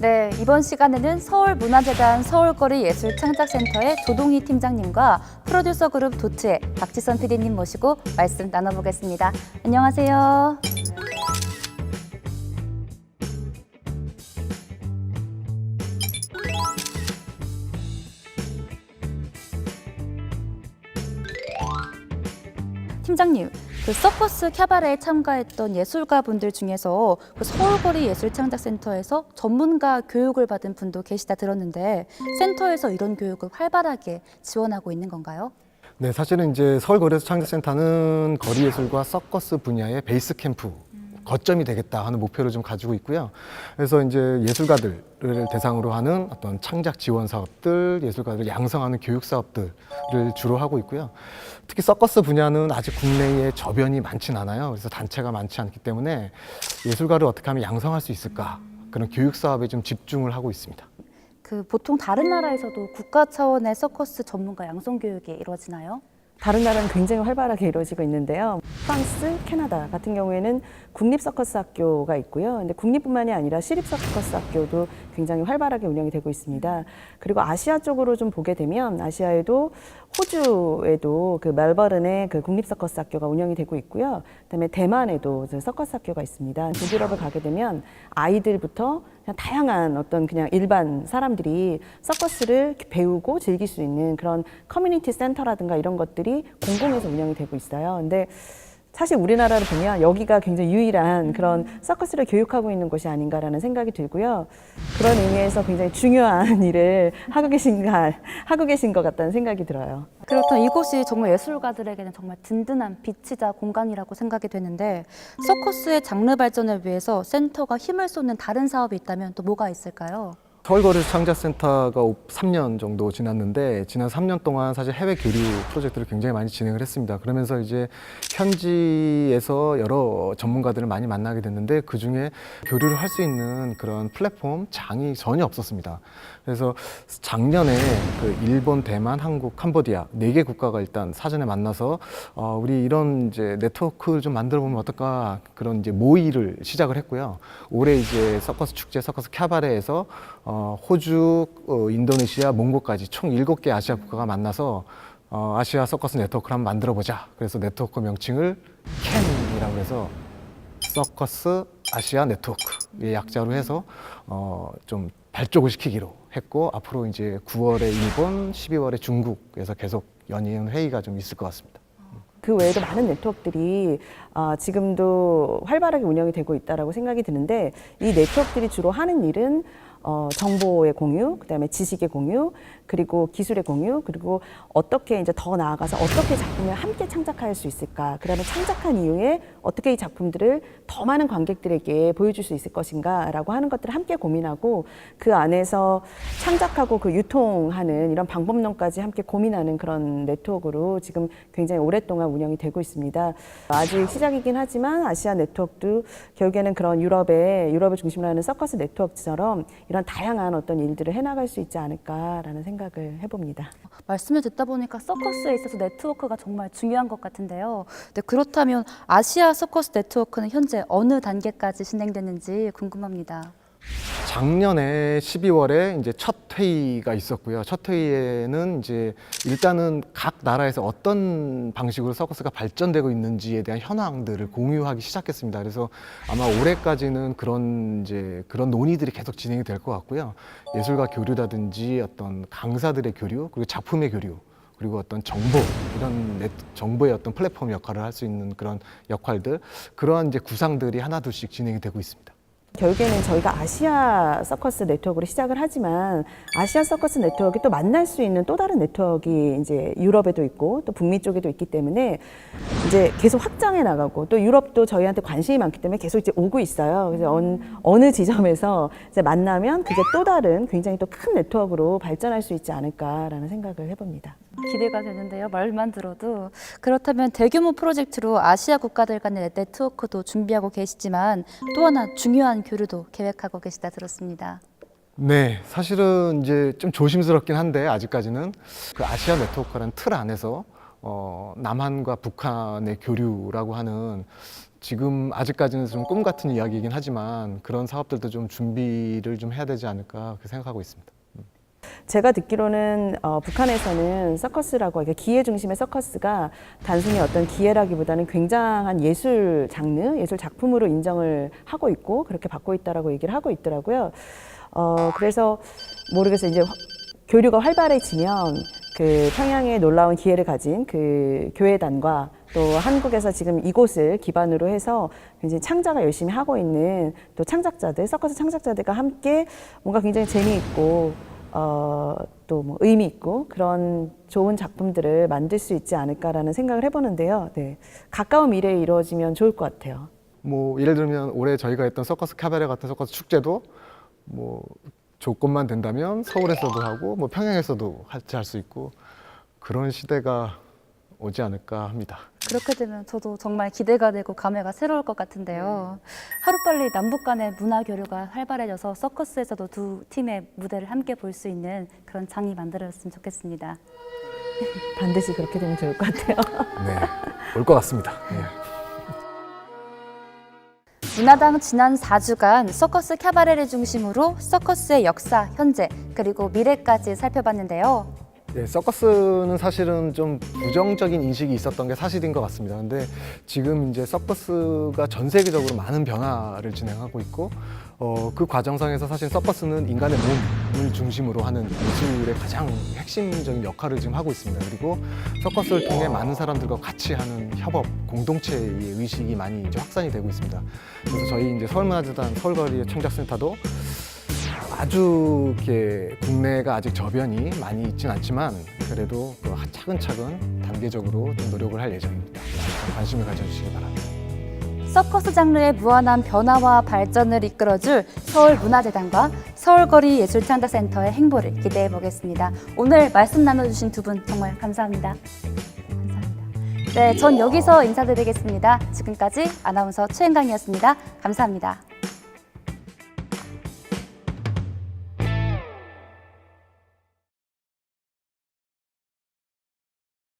네, 이번 시간에는 서울문화재단 서울거리 예술창작센터의 조동희 팀장님과 프로듀서 그룹 도트의 박지선 PD님 모시고 말씀 나눠보겠습니다. 안녕하세요. 팀장님, 그 서커스 캬바레에 참가했던 예술가분들 중에서 그 서울거리 예술창작센터에서 전문가 교육을 받은 분도 계시다 들었는데 센터에서 이런 교육을 활발하게 지원하고 있는 건가요? 네, 사실은 이제 서울거리예술창작센터는 거리예술과 서커스 분야의 베이스 캠프 거점이 되겠다 하는 목표를 좀 가지고 있고요. 그래서 이제 예술가들을 대상으로 하는 어떤 창작 지원 사업들, 예술가들을 양성하는 교육 사업들을 주로 하고 있고요. 특히 서커스 분야는 아직 국내에 저변이 많진 않아요. 그래서 단체가 많지 않기 때문에 예술가를 어떻게 하면 양성할 수 있을까, 그런 교육 사업에 좀 집중을 하고 있습니다. 그 보통 다른 나라에서도 국가 차원의 서커스 전문가 양성 교육이 이루어지나요? 다른 나라는 굉장히 활발하게 이루어지고 있는데요. 프랑스, 캐나다 같은 경우에는 국립 서커스 학교가 있고요. 근데 국립뿐만이 아니라 시립 서커스 학교도 굉장히 활발하게 운영이 되고 있습니다. 그리고 아시아 쪽으로 좀 보게 되면 아시아에도 호주에도 그 멜버른에 그 국립 서커스 학교가 운영이 되고 있고요. 그다음에 대만에도 서커스 학교가 있습니다. 북유럽을 가게 되면 아이들부터 그냥 다양한 어떤 그냥 일반 사람들이 서커스를 배우고 즐길 수 있는 그런 커뮤니티 센터라든가 이런 것들이 공공에서 운영이 되고 있어요. 근데 사실 우리나라를 보면 여기가 굉장히 유일한 그런 서커스를 교육하고 있는 곳이 아닌가라는 생각이 들고요. 그런 의미에서 굉장히 중요한 일을 하고 계신 것 같다는 생각이 들어요. 그렇다면 이곳이 정말 예술가들에게는 정말 든든한 빛이자 공간이라고 생각이 되는데 서커스의 장르 발전을 위해서 센터가 힘을 쏟는 다른 사업이 있다면 또 뭐가 있을까요? 서울거리예술창작센터가 3년 정도 지났는데 지난 3년 동안 사실 해외 교류 프로젝트를 굉장히 많이 진행을 했습니다. 그러면서 이제 현지에서 여러 전문가들을 많이 만나게 됐는데 그중에 교류를 할 수 있는 그런 플랫폼, 장이 전혀 없었습니다. 그래서 작년에 그 일본, 대만, 한국, 캄보디아 4개 국가가 일단 사전에 만나서 우리 이런 이제 네트워크를 좀 만들어 보면 어떨까, 그런 이제 모의를 시작을 했고요. 올해 이제 서커스 축제, 서커스 캬바레에서 호주, 인도네시아, 몽고까지 총 7개 아시아 국가가 만나서 아시아 서커스 네트워크를 한번 만들어 보자. 그래서 네트워크 명칭을 캔이라고 해서 서커스 아시아 네트워크의 약자로 해서 좀 발족을 시키기로 했고, 앞으로 이제 9월에 일본, 12월에 중국에서 계속 연이은 회의가 좀 있을 것 같습니다. 그 외에도 많은 네트워크들이 지금도 활발하게 운영이 되고 있다고 생각이 드는데 이 네트워크들이 주로 하는 일은 정보의 공유, 그다음에 지식의 공유, 그리고 기술의 공유, 그리고 어떻게 이제 더 나아가서 어떻게 작품을 함께 창작할 수 있을까, 그다음에 창작한 이후에 어떻게 이 작품들을 더 많은 관객들에게 보여줄 수 있을 것인가라고 하는 것들을 함께 고민하고 그 안에서 창작하고 그 유통하는 이런 방법론까지 함께 고민하는 그런 네트워크로 지금 굉장히 오랫동안 운영이 되고 있습니다. 아직 시작이긴 하지만 아시아 네트워크도 결국에는 그런 유럽을 중심으로 하는 서커스 네트워크처럼 이런 다양한 어떤 일들을 해나갈 수 있지 않을까라는 생각을 해봅니다. 말씀을 듣다 보니까 서커스에 있어서 네트워크가 정말 중요한 것 같은데요. 네, 그렇다면 아시아 서커스 네트워크는 현재 어느 단계까지 진행되는지 궁금합니다. 작년에 12월에 이제 첫 회의가 있었고요. 첫 회의에는 이제 일단은 각 나라에서 어떤 방식으로 서커스가 발전되고 있는지에 대한 현황들을 공유하기 시작했습니다. 그래서 아마 올해까지는 그런 논의들이 계속 진행이 될 것 같고요. 예술가 교류라든지 어떤 강사들의 교류, 그리고 작품의 교류, 그리고 어떤 이런 정보의 어떤 플랫폼 역할을 할 수 있는 그런 역할들, 그러한 이제 구상들이 하나둘씩 진행이 되고 있습니다. 결국에는 저희가 아시아 서커스 네트워크로 시작을 하지만 아시아 서커스 네트워크가 또 만날 수 있는 또 다른 네트워크가 이제 유럽에도 있고 또 북미 쪽에도 있기 때문에 이제 계속 확장해 나가고 또 유럽도 저희한테 관심이 많기 때문에 계속 이제 오고 있어요. 그래서 어느 지점에서 이제 만나면 그게 또 다른 굉장히 또 큰 네트워크로 발전할 수 있지 않을까라는 생각을 해봅니다. 기대가 되는데요. 말만 들어도. 그렇다면 대규모 프로젝트로 아시아 국가들 간의 네트워크도 준비하고 계시지만 또 하나 중요한 교류도 계획하고 계시다 들었습니다. 네, 사실은 이제 좀 조심스럽긴 한데 아직까지는 그 아시아 네트워크라는 틀 안에서 남한과 북한의 교류라고 하는 지금 아직까지는 좀 꿈 같은 이야기이긴 하지만 그런 사업들도 좀 준비를 좀 해야 되지 않을까 그렇게 생각하고 있습니다. 제가 듣기로는 북한에서는 서커스라고 이게 기회 중심의 서커스가 단순히 어떤 기회라기보다는 굉장한 예술 장르, 예술 작품으로 인정을 하고 있고 그렇게 받고 있다라고 얘기를 하고 있더라고요. 그래서 모르겠어요. 이제 교류가 활발해지면 그 평양에 놀라운 기회를 가진 그 교회단과 또 한국에서 지금 이곳을 기반으로 해서 굉장히 창작을 열심히 하고 있는 또 창작자들, 서커스 창작자들과 함께 뭔가 굉장히 재미있고 또 뭐 의미 있고 그런 좋은 작품들을 만들 수 있지 않을까라는 생각을 해보는데요. 네, 가까운 미래에 이루어지면 좋을 것 같아요. 뭐 예를 들면 올해 저희가 했던 서커스 카바레 같은 서커스 축제도 뭐 조건만 된다면 서울에서도 하고 뭐 평양에서도 같이 할 수 있고 그런 시대가 오지 않을까 합니다. 그렇게 되면 저도 정말 기대가 되고 감회가 새로울 것 같은데요. 하루빨리 남북 간의 문화 교류가 활발해져서 서커스에서도 두 팀의 무대를 함께 볼 수 있는 그런 장이 만들어졌으면 좋겠습니다. 반드시 그렇게 되면 좋을 것 같아요. 네, 올 것 같습니다. 네. 문화당 지난 4주간 서커스 캬바레를 중심으로 서커스의 역사, 현재, 그리고 미래까지 살펴봤는데요. 네, 서커스는 사실은 좀 부정적인 인식이 있었던 게 사실인 것 같습니다. 근데 지금 이제 서커스가 전 세계적으로 많은 변화를 진행하고 있고, 그 과정상에서 사실 서커스는 인간의 몸을 중심으로 하는 예술의 가장 핵심적인 역할을 지금 하고 있습니다. 그리고 서커스를 통해 많은 사람들과 같이 하는 협업, 공동체의 의식이 많이 이제 확산이 되고 있습니다. 그래서 저희 이제 서울문화재단 서울거리의 창작센터도 아주 이렇게 국내가 아직 저변이 많이 있진 않지만 그래도 그 차근차근 단계적으로 좀 노력을 할 예정입니다. 좀 관심을 가져주시기 바랍니다. 서커스 장르의 무한한 변화와 발전을 이끌어줄 서울문화재단과 서울거리 예술창작센터의 행보를 기대해 보겠습니다. 오늘 말씀 나눠주신 두 분 정말 감사합니다. 감사합니다. 네, 전 여기서 인사드리겠습니다. 지금까지 아나운서 최은강이었습니다. 감사합니다.